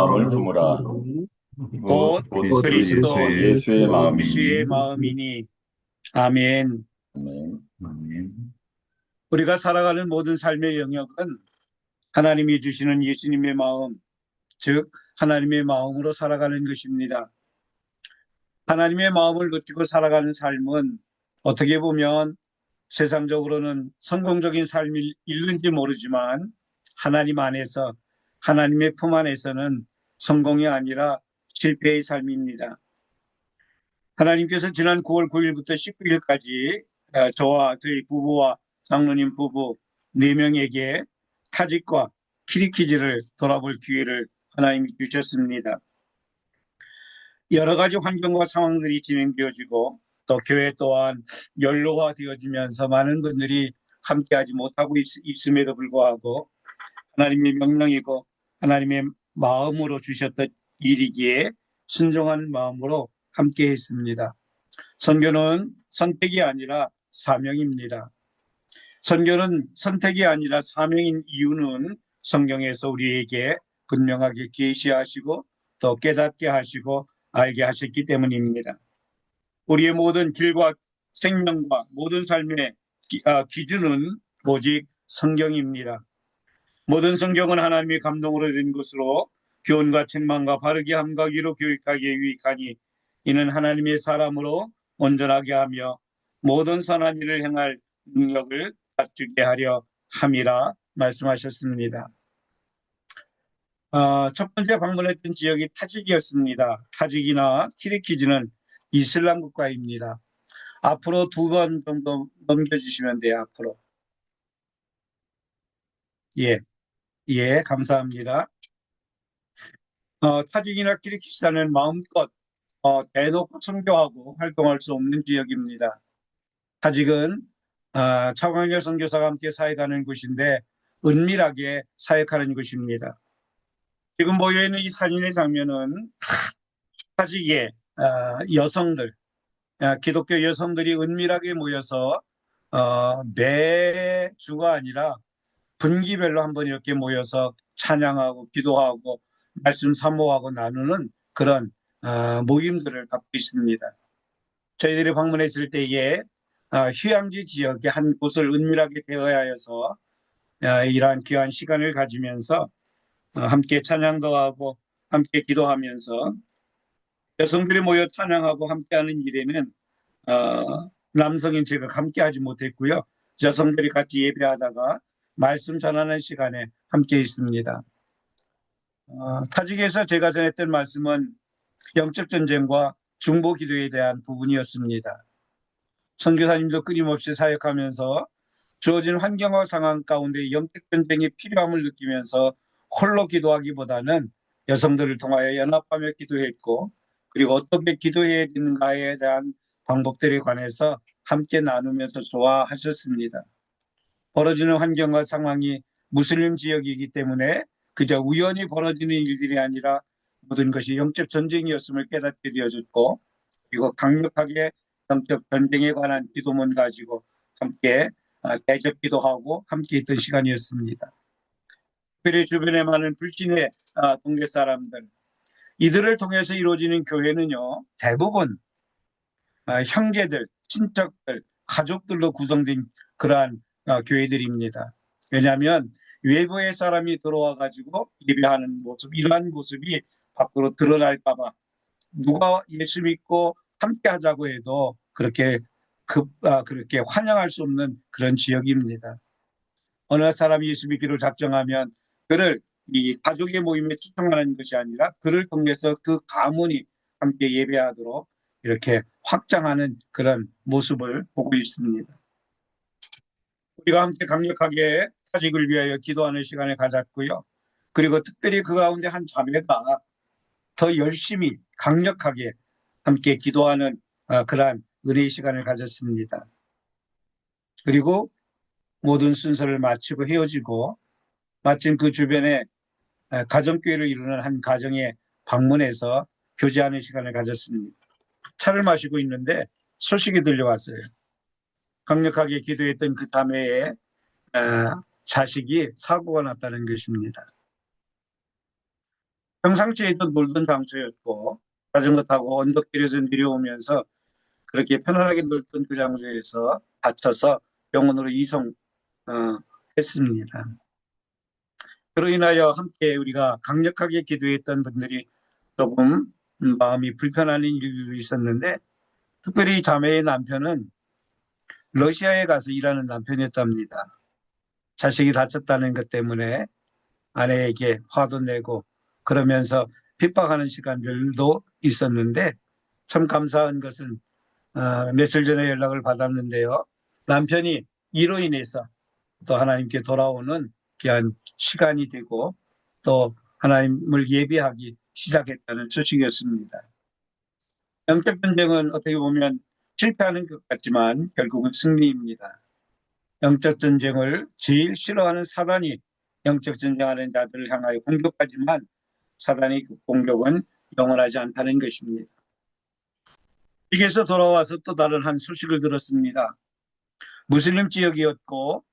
마음을 품으라. 곧 곧 그리스도 그리스도 예수의 예수의 마음이니. 마음이니. 아멘. 아멘. 우리가 살아가는 모든 삶의 영역은 하나님이 주시는 예수님의 마음, 즉 하나님의 마음으로 살아가는 것입니다. 하나님의 마음을 느끼고 살아가는 삶은 어떻게 보면 세상적으로는 성공적인 삶이 있는지 모르지만 하나님 안에서, 하나님의 품 안에서는 성공이 아니라 실패의 삶입니다. 하나님께서 지난 9월 9일부터 19일까지 저와 저희 부부와 장로님 부부 4명에게 타직과 키리키즈를 돌아볼 기회를 하나님이 주셨습니다. 여러 가지 환경과 상황들이 진행되어지고 또 교회 또한 연로화되어지면서 많은 분들이 함께하지 못하고 있음에도 불구하고 하나님의 명령이고 하나님의 마음으로 주셨던 일이기에 순종하는 마음으로 함께했습니다. 선교는 선택이 아니라 사명입니다. 선교는 선택이 아니라 사명인 이유는 성경에서 우리에게 분명하게 계시하시고 또 깨닫게 하시고 알게 하셨기 때문입니다. 우리의 모든 길과 생명과 모든 삶의 기준은 오직 성경입니다. 모든 성경은 하나님의 감동으로 된 것으로 교훈과 책망과 바르게 함과 위로 교육하기에 유익하니 이는 하나님의 사람으로 온전하게 하며 모든 선한 일을 행할 능력을 갖추게 하려 함이라 말씀하셨습니다. 첫 번째 방문했던 지역이 타직이었습니다. 타직이나 키르키즈는 이슬람 국가입니다. 앞으로 2번 정도 넘겨주시면 돼요. 앞으로. 예, 예, 감사합니다. 타직이나 키르키스탄은 마음껏 대놓고 선교하고 활동할 수 없는 지역입니다. 타직은 차광열 선교사가 함께 사역하는 곳인데 은밀하게 사역하는 곳입니다. 지금 모여있는 이 사진의 장면은 타직의 여성들, 기독교 여성들이 은밀하게 모여서 매주가 아니라 분기별로 한번 이렇게 모여서 찬양하고 기도하고 말씀 사모하고 나누는 그런 모임들을 갖고 있습니다. 저희들이 방문했을 때에 휴양지 지역의 한 곳을 은밀하게 대여하여서 이러한 귀한 시간을 가지면서 함께 찬양도 하고 함께 기도하면서 여성들이 모여 찬양하고 함께하는 일에는 남성인 제가 함께하지 못했고요. 여성들이 같이 예배하다가 말씀 전하는 시간에 함께 있습니다. 타직에서 제가 전했던 말씀은 영적 전쟁과 중보 기도에 대한 부분이었습니다. 선교사님도 끊임없이 사역하면서 주어진 환경과 상황 가운데 영적 전쟁이 필요함을 느끼면서 홀로 기도하기보다는 여성들을 통하여 연합하며 기도했고 그리고 어떻게 기도해야 되는가에 대한 방법들에 관해서 함께 나누면서 좋아하셨습니다. 벌어지는 환경과 상황이 무슬림 지역이기 때문에 그저 우연히 벌어지는 일들이 아니라 모든 것이 영적 전쟁이었음을 깨닫게 되어졌고 그리고 강력하게 영적 전쟁에 관한 기도문 가지고 함께 대접 기도하고 함께 있던 시간이었습니다. 특별히 주변에 많은 불신의 동네 사람들 이들을 통해서 이루어지는 교회는요 대부분 형제들, 친척들, 가족들로 구성된 그러한 교회들입니다. 왜냐하면 외부의 사람이 들어와 가지고 예배하는 모습, 이러한 모습이 밖으로 드러날까 봐 누가 예수 믿고 함께 하자고 해도 그렇게 환영할 수 없는 그런 지역입니다. 어느 사람이 예수 믿기로 작정하면 그를 이 가족의 모임에 초청하는 것이 아니라 그를 통해서 그 가문이 함께 예배하도록 이렇게 확장하는 그런 모습을 보고 있습니다. 우리가 함께 강력하게 타직을 위하여 기도하는 시간을 가졌고요. 그리고 특별히 그 가운데 한 자매가 더 열심히 강력하게 함께 기도하는 그러한 은혜의 시간을 가졌습니다. 그리고 모든 순서를 마치고 헤어지고 마침 그 주변에 가정교회를 이루는 한 가정에 방문해서 교제하는 시간을 가졌습니다. 차를 마시고 있는데 소식이 들려왔어요. 강력하게 기도했던 그 자매의 자식이 사고가 났다는 것입니다. 평상시에도 놀던 장소였고 자전거 타고 언덕길에서 내려오면서 그렇게 편안하게 놀던 그 장소에서 다쳐서 병원으로 이송했습니다. 그로 인하여 함께 우리가 강력하게 기도했던 분들이 조금 마음이 불편한 일들도 있었는데, 특별히 자매의 남편은 러시아에 가서 일하는 남편이었답니다. 자식이 다쳤다는 것 때문에 아내에게 화도 내고 그러면서 핍박하는 시간들도 있었는데, 참 감사한 것은 며칠 전에 연락을 받았는데요. 남편이 이로 인해서 또 하나님께 돌아오는 귀한 시간이 되고 또 하나님을 예배하기 시작했다는 소식이었습니다. 영적 전쟁은 어떻게 보면 실패하는 것 같지만 결국은 승리입니다. 영적 전쟁을 제일 싫어하는 사단이 영적 전쟁하는 자들을 향하여 공격하지만 사단의 그 공격은 영원하지 않다는 것입니다. 미국에서 돌아와서 또 다른 한 소식을 들었습니다. 무슬림 지역이었고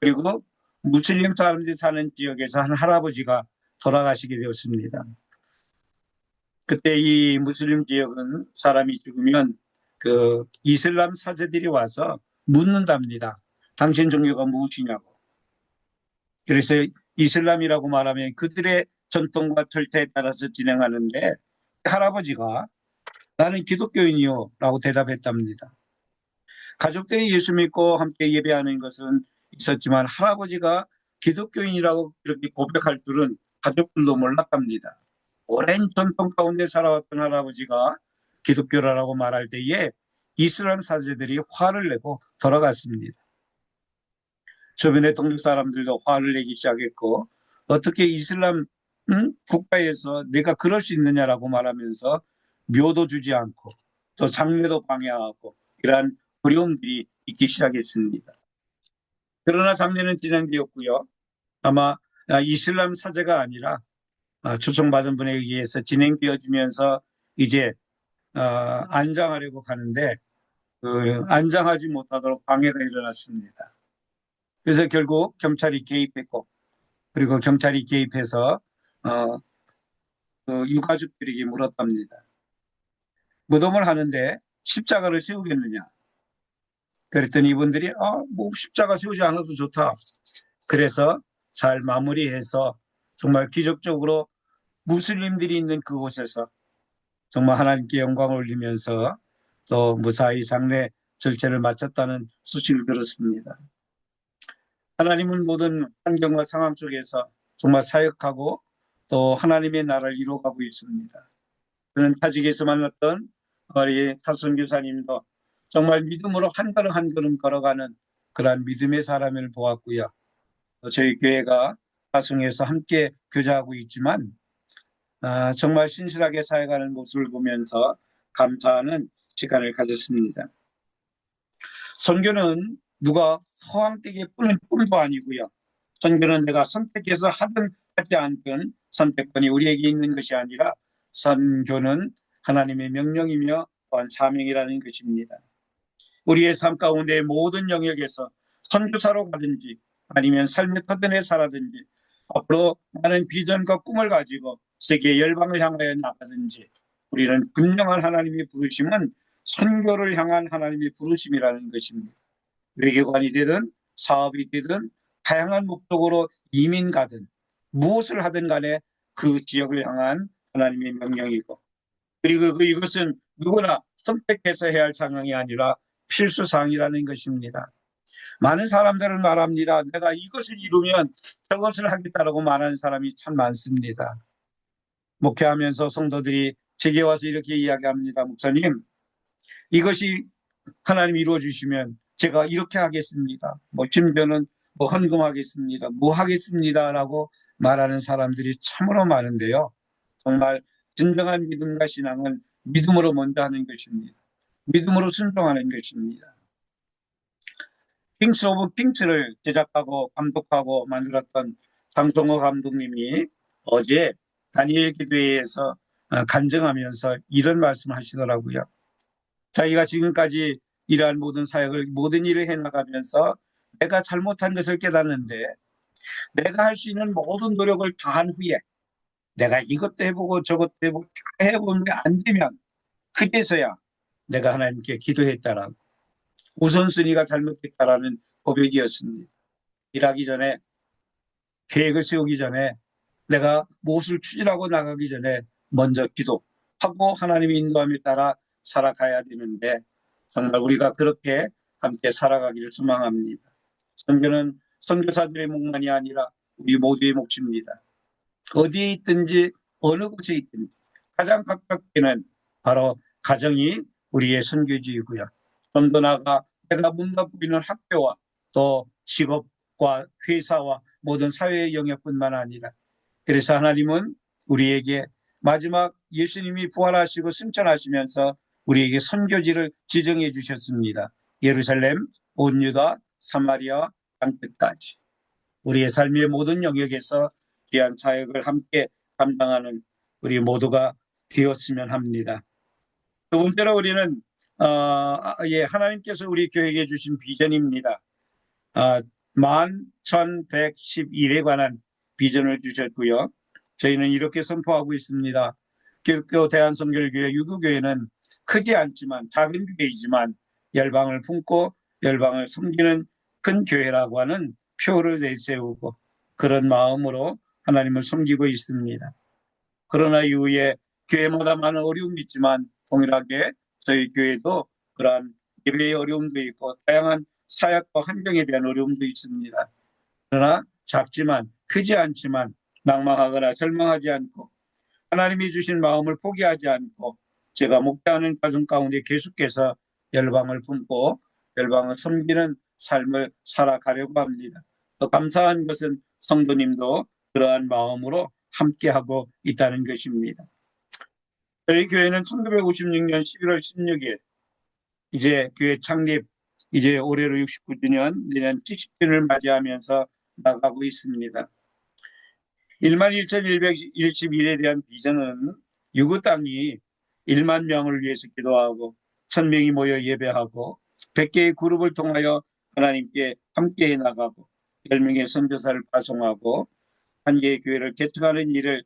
그리고 무슬림 사람들이 사는 지역에서 한 할아버지가 돌아가시게 되었습니다. 그때 이 무슬림 지역은 사람이 죽으면 그 이슬람 사제들이 와서 묻는답니다. 당신 종교가 무엇이냐고. 그래서 이슬람이라고 말하면 그들의 전통과 절차에 따라서 진행하는데, 할아버지가 나는 기독교인이요 라고 대답했답니다. 가족들이 예수 믿고 함께 예배하는 것은 있었지만 할아버지가 기독교인이라고 그렇게 고백할 줄은 가족들도 몰랐답니다. 오랜 전통 가운데 살아왔던 할아버지가 기독교라고 말할 때에 이슬람 사제들이 화를 내고 돌아갔습니다. 주변의 동료 사람들도 화를 내기 시작했고, 어떻게 이슬람 국가에서 내가 그럴 수 있느냐라고 말하면서 묘도 주지 않고 또 장례도 방해하고 이러한 어려움들이 있기 시작했습니다. 그러나 장례는 진행되었고요. 아마 이슬람 사제가 아니라 초청받은 분에 의해서 진행되어지면서 이제 안장하려고 가는데 그 안장하지 못하도록 방해가 일어났습니다. 그래서 결국 경찰이 개입했고, 그리고 경찰이 개입해서 그 유가족들에게 물었답니다. 무덤을 하는데 십자가를 세우겠느냐? 그랬더니 이분들이 뭐 십자가 세우지 않아도 좋다. 그래서 잘 마무리해서 정말 기적적으로 무슬림들이 있는 그곳에서 정말 하나님께 영광을 올리면서 또 무사히 장례 절차를 마쳤다는 소식을 들었습니다. 하나님은 모든 환경과 상황 속에서 정말 사역하고 또 하나님의 나라를 이루어가고 있습니다. 저는 타직에서 만났던 우리 타순 교사님도 정말 믿음으로 한 걸음 한 걸음 걸어가는 그러한 믿음의 사람을 보았고요. 저희 교회가 타순에서 함께 교제하고 있지만 정말 신실하게 사역하는 모습을 보면서 감사하는 시간을 가졌습니다. 선교는 누가 허황되게 꾸는 꿈도 아니고요. 선교는 내가 선택해서 하든 하지 않든 선택권이 우리에게 있는 것이 아니라 선교는 하나님의 명령이며 또한 사명이라는 것입니다. 우리의 삶 가운데 모든 영역에서 선교사로 가든지 아니면 삶의 터전에 살아든지 앞으로 많은 비전과 꿈을 가지고 세계 열방을 향하여 나가든지 우리는 분명한 하나님의 부르심은 선교를 향한 하나님의 부르심이라는 것입니다. 외교관이 되든 사업이 되든 다양한 목적으로 이민 가든 무엇을 하든 간에 그 지역을 향한 하나님의 명령이고, 그리고 이것은 누구나 선택해서 해야 할 상황이 아니라 필수사항이라는 것입니다. 많은 사람들은 말합니다. 내가 이것을 이루면 저것을 하겠다라고 말하는 사람이 참 많습니다. 목회하면서 성도들이 제게 와서 이렇게 이야기합니다. 목사님, 이것이 하나님이 이루어 주시면 제가 이렇게 하겠습니다. 심지어는 헌금하겠습니다. 뭐 하겠습니다라고 말하는 사람들이 참으로 많은데요. 정말 진정한 믿음과 신앙은 믿음으로 먼저 하는 것입니다. 믿음으로 순종하는 것입니다. 킹스 오브 킹스를 제작하고 감독하고 만들었던 장동호 감독님이 어제 다니엘 기도회에서 간증하면서 이런 말씀을 하시더라고요. 자기가 지금까지 일한 모든 사역을, 모든 일을 해나가면서 내가 잘못한 것을 깨닫는데 내가 할 수 있는 모든 노력을 다한 후에 내가 이것도 해보고 저것도 해보고 다 해보는데 안 되면 그제서야 내가 하나님께 기도했다라고 우선순위가 잘못됐다라는 고백이었습니다. 일하기 전에 계획을 세우기 전에 내가 무엇을 추진하고 나가기 전에 먼저 기도하고 하나님의 인도함에 따라 살아가야 되는데 정말 우리가 그렇게 함께 살아가기를 소망합니다. 선교는 선교사들의 몫만이 아니라 우리 모두의 몫입니다. 어디에 있든지 어느 곳에 있든지 가장 가깝게는 바로 가정이 우리의 선교지이고요. 좀 더 나아가 내가 문답고 있는 학교와 또 직업과 회사와 모든 사회의 영역뿐만 아니라 그래서 하나님은 우리에게 마지막 예수님이 부활하시고 승천하시면서 우리에게 선교지를 지정해 주셨습니다. 예루살렘, 온 유다, 사마리아, 땅끝까지 우리의 삶의 모든 영역에서 귀한 사역을 함께 감당하는 우리 모두가 되었으면 합니다. 두 번째로 우리는 하나님께서 우리 교회에게 주신 비전입니다. 11,111에 관한 비전을 주셨고요. 저희는 이렇게 선포하고 있습니다. 기독교 대한성결교회 유교교회는 크지 않지만 작은 교회이지만 열방을 품고 열방을 섬기는 큰 교회라고 하는 표를 내세우고 그런 마음으로 하나님을 섬기고 있습니다. 그러나 이후에 교회마다 많은 어려움이 있지만 동일하게 저희 교회도 그러한 예배의 어려움도 있고 다양한 사역과 환경에 대한 어려움도 있습니다. 그러나 작지만 크지 않지만 낭망하거나 절망하지 않고 하나님이 주신 마음을 포기하지 않고 제가 목회하는 가정 가운데 계속해서 열방을 품고 열방을 섬기는 삶을 살아가려고 합니다. 더 감사한 것은 성도님도 그러한 마음으로 함께하고 있다는 것입니다. 저희 교회는 1956년 11월 16일 이제 교회 창립 이제 올해로 69주년 내년 70주년을 맞이하면서 나가고 있습니다. 11,111에 대한 비전은 유구 땅이 1만 명을 위해서 기도하고 1,000명이 모여 예배하고 100개의 그룹을 통하여 하나님께 함께해 나가고 10명의 선교사를 파송하고 한 개의 교회를 개척하는 일을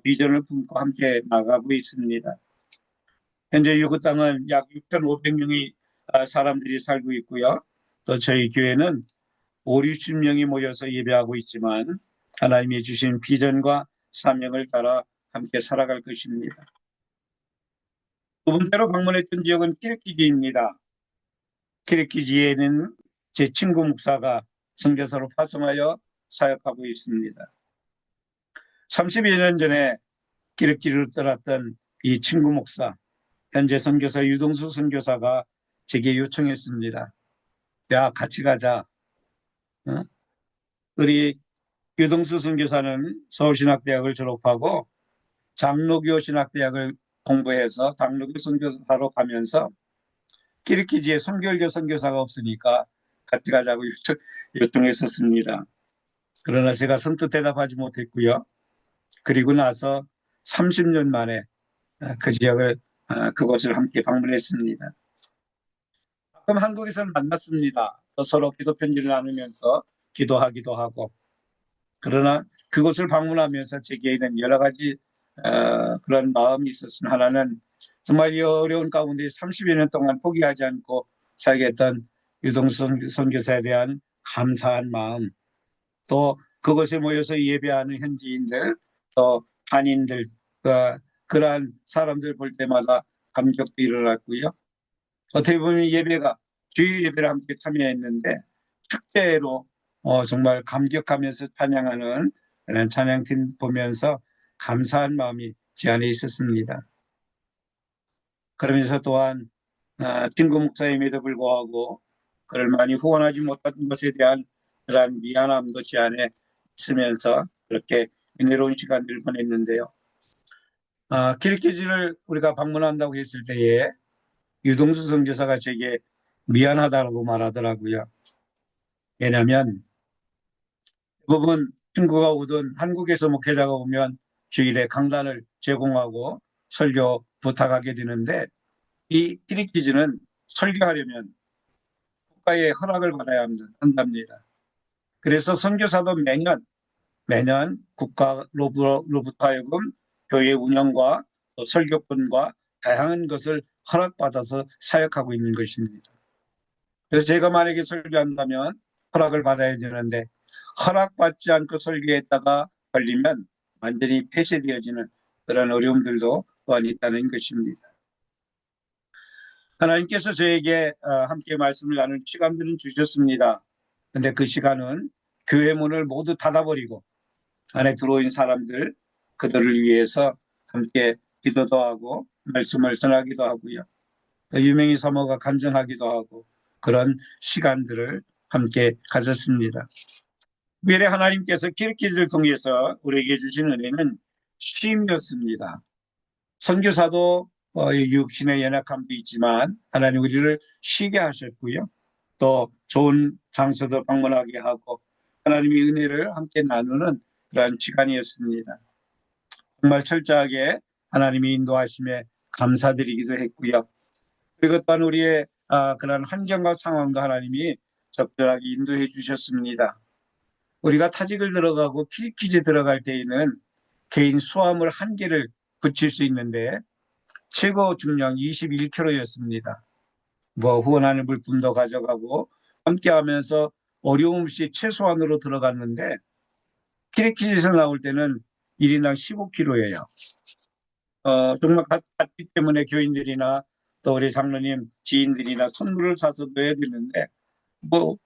비전을 품고 함께 나가고 있습니다. 현재 유구 땅은 약 6,500명의 사람들이 살고 있고요. 또 저희 교회는 5, 60명이 모여서 예배하고 있지만 하나님이 주신 비전과 사명을 따라 함께 살아갈 것입니다. 두 번째로 방문했던 지역은 키르키즈입니다. 키르키즈에는 제 친구 목사가 선교사로 파송하여 사역하고 있습니다. 30여 년 전에 키르키즈를 떠났던 이 친구 목사, 현재 선교사 유동수 선교사가 제게 요청했습니다. 야, 같이 가자. 우리 유동수 선교사는 서울신학대학을 졸업하고 장로교 신학대학을 공부해서 장로교 선교사로 가면서 키르키즈에 선교교 선교사가 없으니까 같이 가자고 요청했었습니다. 그러나 제가 선뜻 대답하지 못했고요. 그리고 나서 30년 만에 그 지역을 그곳을 함께 방문했습니다. 가끔 한국에서는 만났습니다. 또 서로 기도 편지를 나누면서 기도하기도 하고 그러나 그곳을 방문하면서 제게는 여러 가지 그런 마음이 있었습니다. 하나는 정말 이 어려운 가운데 30여 년 동안 포기하지 않고 사역했던 유동수 선교사에 대한 감사한 마음, 또 그곳에 모여서 예배하는 현지인들, 또 한인들, 그러한 사람들 볼 때마다 감격도 일어났고요. 어떻게 보면 예배가 주일 예배를 함께 참여했는데 축제로 정말 감격하면서 찬양하는 찬양팀 보면서 감사한 마음이 제 안에 있었습니다. 그러면서 또한 친구 목사임에도 불구하고 그를 많이 후원하지 못한 것에 대한 그러한 미안함도 제 안에 있으면서 그렇게 은혜로운 시간들을 보냈는데요. 키르키즈를 우리가 방문한다고 했을 때에 유동수 선교사가 제게 미안하다고 말하더라고요. 왜냐하면 대부분 친구가 오든 한국에서 목회자가 오면 주일에 강단을 제공하고 설교 부탁하게 되는데 이 키르키즈는 설교하려면 국가의 허락을 받아야 한답니다. 그래서 선교사도 매년 매년 국가로부터 하여금 교회 운영과 또 설교권과 다양한 것을 허락받아서 사역하고 있는 것입니다. 그래서 제가 만약에 설교한다면 허락을 받아야 되는데 허락받지 않고 설교했다가 걸리면 완전히 폐쇄되어지는 그런 어려움들도 또한 있다는 것입니다. 하나님께서 저에게 함께 말씀을 나눌 시간들은 주셨습니다. 그런데 그 시간은 교회 문을 모두 닫아버리고 안에 들어온 사람들, 그들을 위해서 함께 기도도 하고 말씀을 전하기도 하고요. 유명희 사모가 간증하기도 하고 그런 시간들을 함께 가졌습니다. 특별히 하나님께서 기르기를 통해서 우리에게 주신 은혜는 쉼이었습니다. 선교사도 육신의 연약함도 있지만 하나님 우리를 쉬게 하셨고요. 또 좋은 장소도 방문하게 하고 하나님의 은혜를 함께 나누는 그러한 시간이었습니다. 정말 철저하게 하나님의 인도하심에 감사드리기도 했고요. 그리고 또한 우리의 그런 환경과 상황도 하나님이 적절하게 인도해 주셨습니다. 우리가 타직을 들어가고 킬키즈 들어갈 때에는 개인 수화물 1개를 붙일 수 있는데 최고 중량 21kg였습니다. 후원하는 물품도 가져가고 함께하면서 어려움 없이 최소한으로 들어갔는데 킬키즈에서 나올 때는 1인당 15kg예요. 정말 갔기 때문에 교인들이나 또 우리 장로님 지인들이나 선물을 사서 넣어야 되는데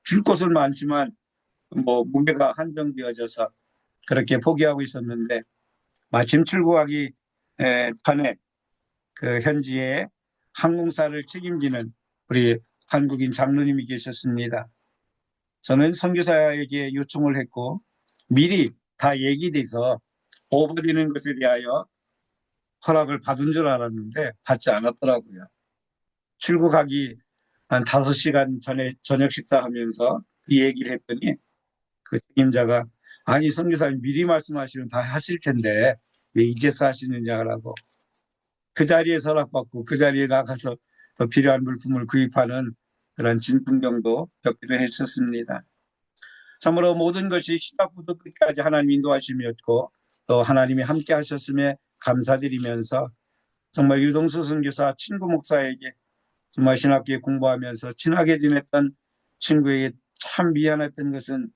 줄 것은 많지만 무게가 한정되어져서 그렇게 포기하고 있었는데 마침 출국하기 전에 그 현지에 항공사를 책임지는 우리 한국인 장로님이 계셨습니다. 저는 선교사에게 요청을 했고 미리 다 얘기돼서 오버되는 것에 대하여 허락을 받은 줄 알았는데 받지 않았더라고요. 출국하기 한 5시간 전에 저녁 식사하면서 이 얘기를 했더니 그 책임자가 아니 선교사님 미리 말씀하시면 다 하실 텐데 왜 이제서 하시느냐라고 그 자리에 서락받고 그 자리에 나가서 더 필요한 물품을 구입하는 그런 진풍경도 겪기도 했었습니다. 참으로 모든 것이 시작부터 끝까지 하나님 인도하심이었고 또 하나님이 함께 하셨음에 감사드리면서 정말 유동수 선교사 친구 목사에게 정말 신학교에 공부하면서 친하게 지냈던 친구에게 참 미안했던 것은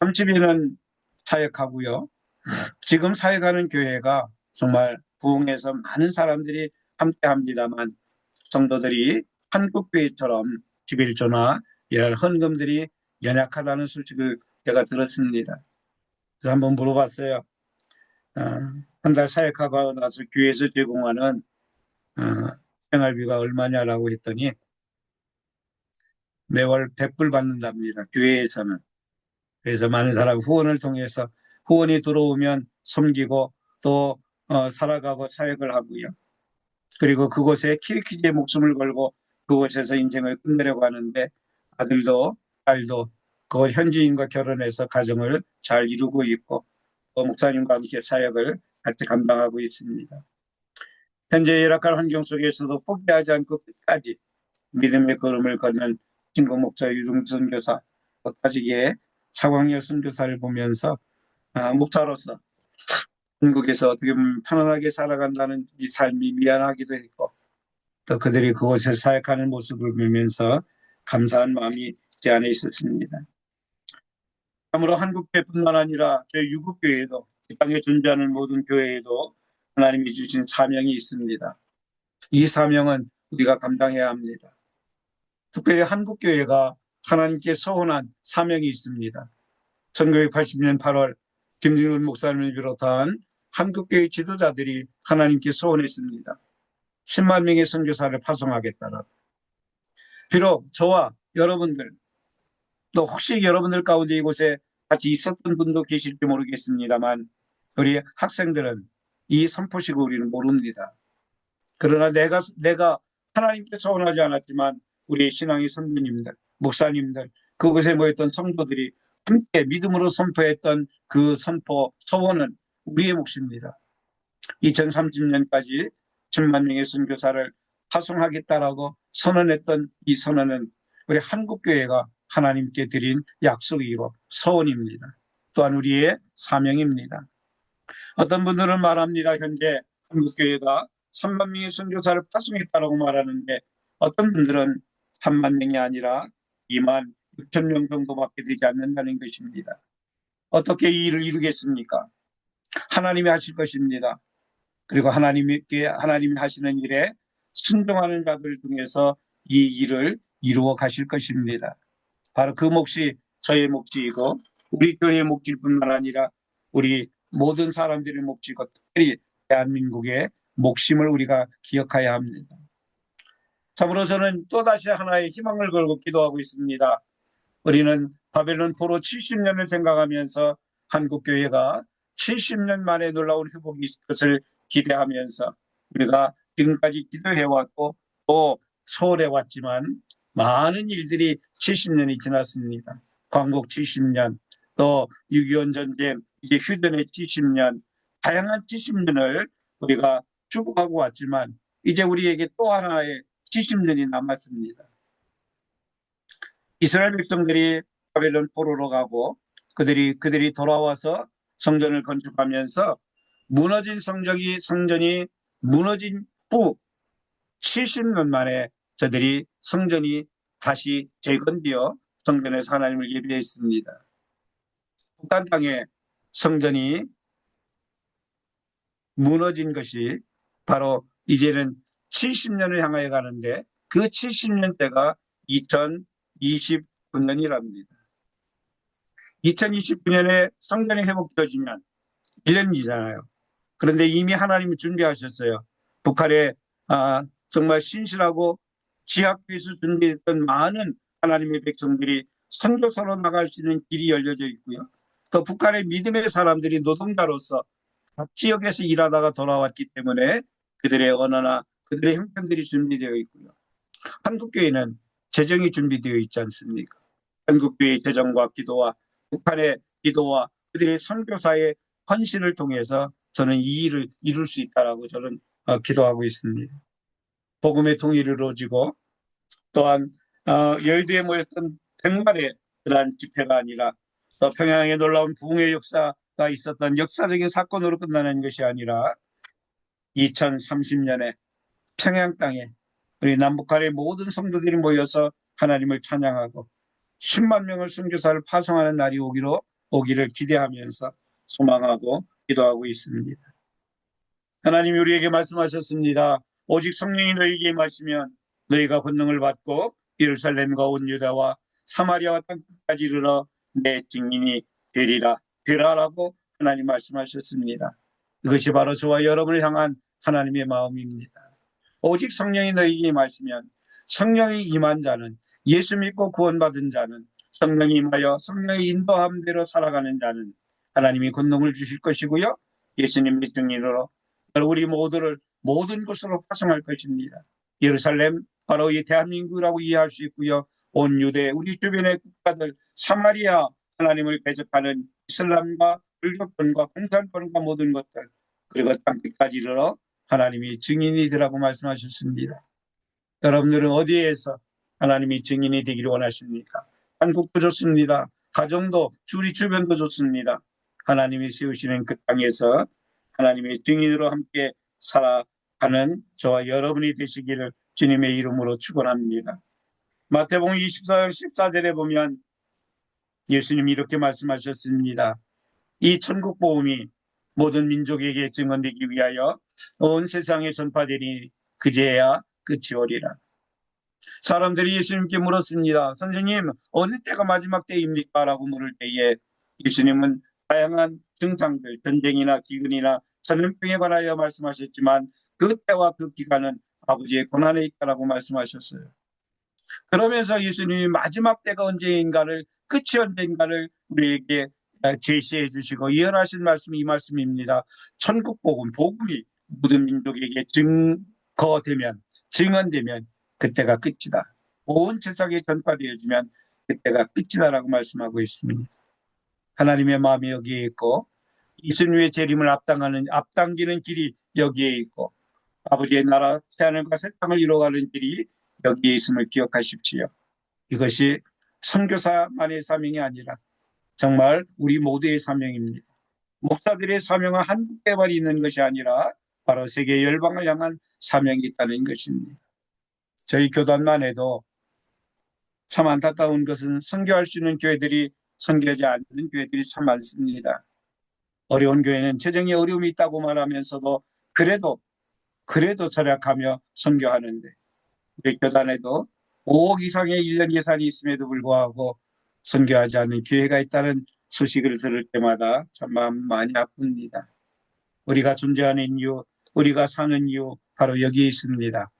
30일은 사역하고요. 지금 사역하는 교회가 정말 부흥해서 많은 사람들이 함께합니다만 성도들이 한국교회처럼 11조나 이런 헌금들이 연약하다는 소식을 제가 들었습니다. 그래서 한번 물어봤어요. 한 달 사역하고 나서 교회에서 제공하는 생활비가 얼마냐라고 했더니 매월 100불 받는답니다. 교회에서는. 그래서 많은 사람 후원을 통해서 후원이 들어오면 섬기고 또 살아가고 사역을 하고요. 그리고 그곳에 킬키즈의 목숨을 걸고 그곳에서 인생을 끝내려고 하는데 아들도 딸도 그 현지인과 결혼해서 가정을 잘 이루고 있고 또 목사님과 함께 사역을 같이 감당하고 있습니다. 현재 열악한 환경 속에서도 포기하지 않고 끝까지 믿음의 걸음을 걷는 친구 목사 유동수 선교사 또 타지기의 차광열 선교사를 보면서 목사로서 한국에서 어떻게 보면 편안하게 살아간다는 이 삶이 미안하기도 했고 또 그들이 그곳에 사역하는 모습을 보면서 감사한 마음이 제 안에 있었습니다. 참으로 한국교회뿐만 아니라 저희 유국교회도 이 땅에 존재하는 모든 교회에도 하나님이 주신 사명이 있습니다. 이 사명은 우리가 감당해야 합니다. 특별히 한국교회가 하나님께 서원한 사명이 있습니다. 1980년 8월 김진훈 목사님을 비롯한 한국교회 지도자들이 하나님께 서원했습니다. 10만 명의 선교사를 파송하겠다라고. 비록 저와 여러분들 또 혹시 여러분들 가운데 이곳에 같이 있었던 분도 계실지 모르겠습니다만 우리 학생들은 이 선포식을 우리는 모릅니다. 그러나 내가 하나님께 서원하지 않았지만 우리 신앙의 선배님들, 목사님들, 그곳에 모였던 성도들이 함께 믿음으로 선포했던 그 선포, 서원은 우리의 몫입니다. 2030년까지 10만 명의 선교사를 파송하겠다라고 선언했던 이 선언은 우리 한국교회가 하나님께 드린 약속이고 서원입니다. 또한 우리의 사명입니다. 어떤 분들은 말합니다. 현재 한국교회가 3만 명의 선교사를 파송했다고 말하는데 어떤 분들은 3만 명이 아니라 2만 6천 명 정도밖에 되지 않는다는 것입니다. 어떻게 이 일을 이루겠습니까? 하나님이 하실 것입니다. 그리고 하나님이 하시는 일에 순종하는 자들을 통해서 이 일을 이루어 가실 것입니다. 바로 그 몫이 저의 몫이고 우리 교회의 몫일 뿐만 아니라 우리 모든 사람들의 몫이고 특별히 대한민국의 몫임을 우리가 기억해야 합니다. 참으로 저는 또다시 하나의 희망을 걸고 기도하고 있습니다. 우리는 바벨론 포로 70년을 생각하면서 한국교회가 70년 만에 놀라운 회복이 있을 것을 기대하면서 우리가 지금까지 기도해왔고 또 소홀해왔지만 많은 일들이 70년이 지났습니다. 광복 70년, 또 6.25 전쟁, 이제 휴전의 70년, 다양한 70년을 우리가 추구하고 왔지만 이제 우리에게 또 하나의 70년이 남았습니다. 이스라엘 백성들이 바벨론 포로로 가고 그들이 돌아와서 성전을 건축하면서 무너진 성전이 무너진 후 70년 만에 저들이 성전이 다시 재건되어 성전에서 하나님을 예배했습니다. 북한 땅에 성전이 무너진 것이 바로 이제는 70년을 향하여 가는데 그 70년 때가 2029년이랍니다. 2029년에 성전이 회복되어지면 1년이잖아요. 그런데 이미 하나님이 준비하셨어요. 북한에 정말 신실하고 지하교에서 준비했던 많은 하나님의 백성들이 선교사로 나갈 수 있는 길이 열려져 있고요. 또 북한의 믿음의 사람들이 노동자로서 각 지역에서 일하다가 돌아왔기 때문에 그들의 언어나 그들의 형편들이 준비되어 있고요. 한국교회는 재정이 준비되어 있지 않습니까? 한국교회의 재정과 기도와 북한의 기도와 그들의 선교사의 헌신을 통해서 저는 이 일을 이룰 수 있다라고 저는 기도하고 있습니다. 복음의 통일을 이루어지고 또한 여의도에 모였던 100만의 그러한 집회가 아니라 또 평양에 놀라운 부흥의 역사가 있었던 역사적인 사건으로 끝나는 것이 아니라 2030년에 평양 땅에 우리 남북한의 모든 성도들이 모여서 하나님을 찬양하고 10만 명을 선교사를 파송하는 날이 오기를 기대하면서 소망하고 기도하고 있습니다. 하나님이 우리에게 말씀하셨습니다. 오직 성령이 너희에게 임하시면 너희가 권능을 받고 예루살렘과 온 유다와 사마리아와 땅끝까지 이르러 내 증인이 되라라고 하나님 말씀하셨습니다. 이것이 바로 저와 여러분을 향한 하나님의 마음입니다. 오직 성령이 너희에게 임하시면 성령이 임한 자는 예수 믿고 구원받은 자는 성령이 임하여 성령의 인도함대로 살아가는 자는 하나님이 권능을 주실 것이고요. 예수님의 증인으로 우리 모두를 모든 곳으로 파송할 것입니다. 예루살렘 바로 이 대한민국이라고 이해할 수 있고요. 온 유대 우리 주변의 국가들 사마리아 하나님을 대적하는 이슬람과 불교권과 공산권과 모든 것들 그리고 땅끝까지 이르러 하나님이 증인이 되라고 말씀하셨습니다. 여러분들은 어디에서 하나님이 증인이 되기를 원하십니까? 한국도 좋습니다. 가정도 우리 주변도 좋습니다. 하나님이 세우시는 그 땅에서 하나님의 증인으로 함께 살아가는 저와 여러분이 되시기를 주님의 이름으로 축원합니다. 마태복음 24장 14절에 보면 예수님이 이렇게 말씀하셨습니다. 이 천국 복음이 모든 민족에게 증언되기 위하여 온 세상에 전파되니 그제야 끝이 오리라. 사람들이 예수님께 물었습니다. 선생님, 어느 때가 마지막 때입니까? 라고 물을 때에 예수님은 다양한 증상들, 전쟁이나 기근이나 전염병에 관하여 말씀하셨지만 그 때와 그 기간은 아버지의 권한에 있다라고 말씀하셨어요. 그러면서 예수님이 마지막 때가 언제인가를, 끝이 언제인가를 우리에게 제시해 주시고 예언하신 말씀이 이 말씀입니다. 천국 복음이 모든 민족에게 증거되면, 증언되면 그때가 끝이다. 온 세상에 전파되어지면 그때가 끝이다라고 말씀하고 있습니다. 하나님의 마음이 여기에 있고 예수님의 재림을 앞당기는 길이 여기에 있고 아버지의 나라 새하늘과 새 땅을 이루어가는 길이 여기에 있음을 기억하십시오. 이것이 선교사만의 사명이 아니라 정말 우리 모두의 사명입니다. 목사들의 사명은 한 개만 있는 것이 아니라 바로 세계 열방을 향한 사명이 있다는 것입니다. 저희 교단만 해도 참 안타까운 것은 선교할 수 있는 교회들이 선교하지 않는 교회들이 참 많습니다. 어려운 교회는 재정에 어려움이 있다고 말하면서도 그래도 절약하며 선교하는데, 우리 교단에도 5억 이상의 1년 예산이 있음에도 불구하고 선교하지 않는 교회가 있다는 소식을 들을 때마다 참 마음 많이 아픕니다. 우리가 존재하는 이유, 우리가 사는 이유 바로 여기 있습니다.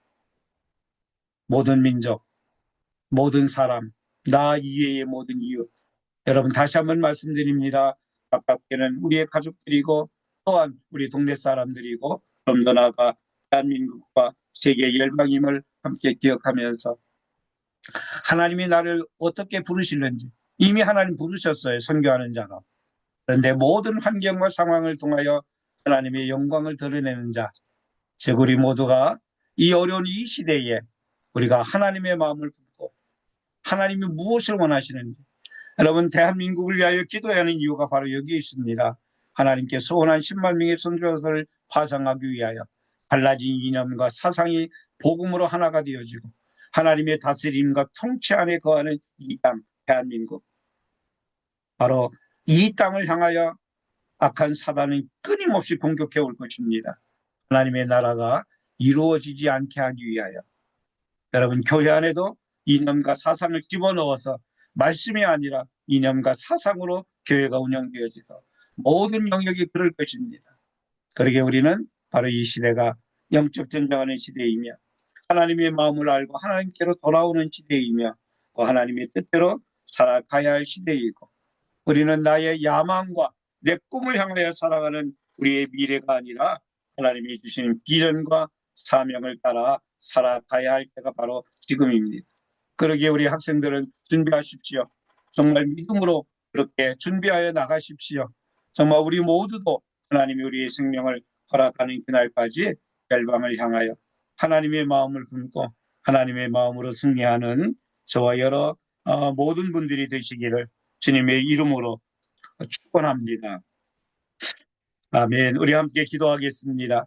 모든 민족, 모든 사람, 나 이외의 모든 이유. 여러분, 다시 한번 말씀드립니다. 가깝게는 우리의 가족들이고 또한 우리 동네 사람들이고 좀 더 나아가 대한민국과 세계 열방임을 함께 기억하면서 하나님이 나를 어떻게 부르시는지 이미 하나님 부르셨어요. 선교하는 자가. 그런데 모든 환경과 상황을 통하여 하나님의 영광을 드러내는 자, 즉 우리 모두가 이 어려운 이 시대에 우리가 하나님의 마음을 품고 하나님이 무엇을 원하시는지, 여러분, 대한민국을 위하여 기도해야 하는 이유가 바로 여기에 있습니다. 하나님께 소원한 10만 명의 선교사를 파송하기 위하여 달라진 이념과 사상이 복음으로 하나가 되어지고 하나님의 다스림과 통치 안에 거하는 이 땅, 대한민국. 바로 이 땅을 향하여 악한 사단은 끊임없이 공격해 올 것입니다. 하나님의 나라가 이루어지지 않게 하기 위하여. 여러분, 교회 안에도 이념과 사상을 집어넣어서 말씀이 아니라 이념과 사상으로 교회가 운영되어지고 모든 영역이 그럴 것입니다. 그러게 우리는 바로 이 시대가 영적 전쟁하는 시대이며 하나님의 마음을 알고 하나님께로 돌아오는 시대이며 하나님의 뜻대로 살아가야 할 시대이고, 우리는 나의 야망과 내 꿈을 향하여 살아가는 우리의 미래가 아니라 하나님이 주신 비전과 사명을 따라 살아가야 할 때가 바로 지금입니다. 그러기에 우리 학생들은 준비하십시오. 정말 믿음으로 그렇게 준비하여 나가십시오. 정말 우리 모두도 하나님이 우리의 생명을 허락하는 그날까지 열방을 향하여 하나님의 마음을 품고 하나님의 마음으로 승리하는 저와 여러 모든 분들이 되시기를 주님의 이름으로 축원합니다. 아멘. 우리 함께 기도하겠습니다.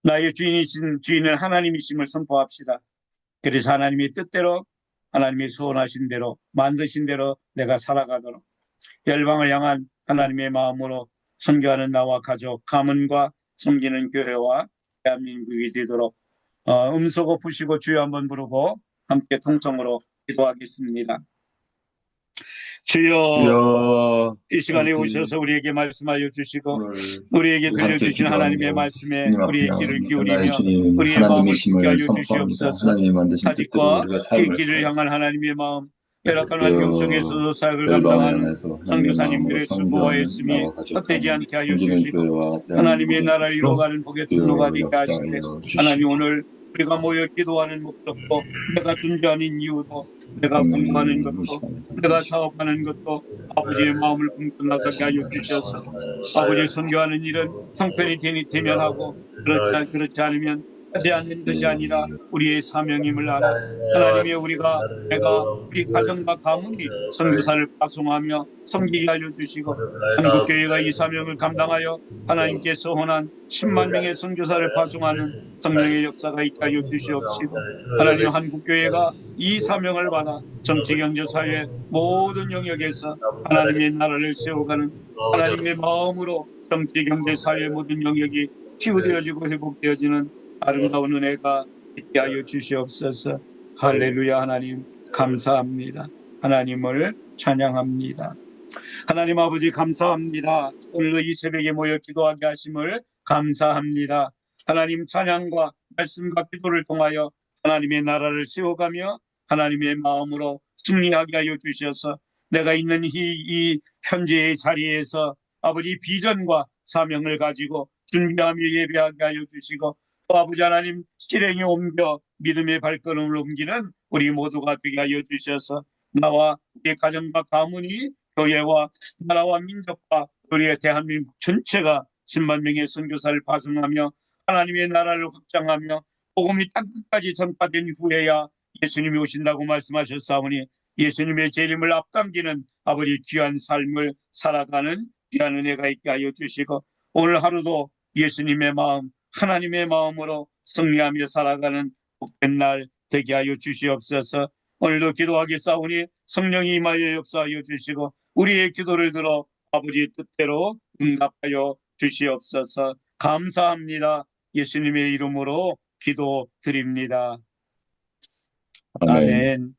나의 주인은 하나님이심을 선포합시다. 그래서 하나님의 뜻대로, 하나님의 소원하신 대로, 만드신 대로 내가 살아가도록 열방을 향한 하나님의 마음으로 선교하는 나와 가족, 가문과 섬기는 교회와 대한민국이 되도록 음소거 푸시고 주여 한번 부르고 함께 통성으로 기도하겠습니다. 주여, 이 시간에 오셔서 우리에게 말씀하여 주시고 우리에게 들려주신 하나님의 말씀에 우리의 귀를 기울이며 우리의 마음을 품게 하여 주시옵소서. 사직과 길길을 향한 하나님의 마음, 열악한 환경 속에서도 사역을 감당하는 선교사님들의 수고하였음이 헛되지 않게 하여 주시고 하나님의 나라를 이루어가는 복의 통로가 되게 하시되, 하나님 오늘 우리가 모여 기도하는 목적도, 내가 존재하는 이유도, 내가 공부하는 것도, 내가 사업하는 것도 아버지의 마음을 품고 나가게 하여 주셔서 아버지 선교하는 일은 형편이 되면 하고 그렇지 않으면 하지 않는 것이 아니라 우리의 사명임을 알아 하나님의 내가 우리 가정과 가문이 선교사를 파송하며 섬기게 하여 주시고 한국교회가 이 사명을 감당하여 하나님께서 원한 10만 명의 선교사를 파송하는 성령의 역사가 있게 하여 주시옵시고, 하나님 한국교회가 이 사명을 받아 정치, 경제, 사회 모든 영역에서 하나님의 나라를 세워가는 하나님의 마음으로 정치, 경제, 사회 모든 영역이 치유되어지고 회복되어지는 아름다운 은혜가 있게 하여 주시옵소서. 할렐루야. 하나님 감사합니다. 하나님을 찬양합니다. 하나님 아버지 감사합니다. 오늘도 이 새벽에 모여 기도하게 하심을 감사합니다. 하나님 찬양과 말씀과 기도를 통하여 하나님의 나라를 세워가며 하나님의 마음으로 승리하게 하여 주셔서 내가 있는 이 현재의 자리에서 아버지 비전과 사명을 가지고 준비하며 예배하게 하여 주시고, 또 아버지 하나님 실행에 옮겨 믿음의 발걸음을 옮기는 우리 모두가 되게 하여 주셔서 나와 우리의 가정과 가문이 교회와 나라와 민족과 우리의 대한민국 전체가 10만 명의 선교사를 파송하며 하나님의 나라를 확장하며 복음이 땅끝까지 전파된 후에야 예수님이 오신다고 말씀하셨사오니 예수님의 재림을 앞당기는 아버지 귀한 삶을 살아가는 귀한 은혜가 있게 하여 주시고, 오늘 하루도 예수님의 마음, 하나님의 마음으로 승리하며 살아가는 복된 날 되게 하여 주시옵소서. 오늘도 기도하겠사오니 성령이 임하여 역사하여 주시고 우리의 기도를 들어 아버지 뜻대로 응답하여 주시옵소서. 감사합니다. 예수님의 이름으로 기도드립니다. 아멘. 아멘.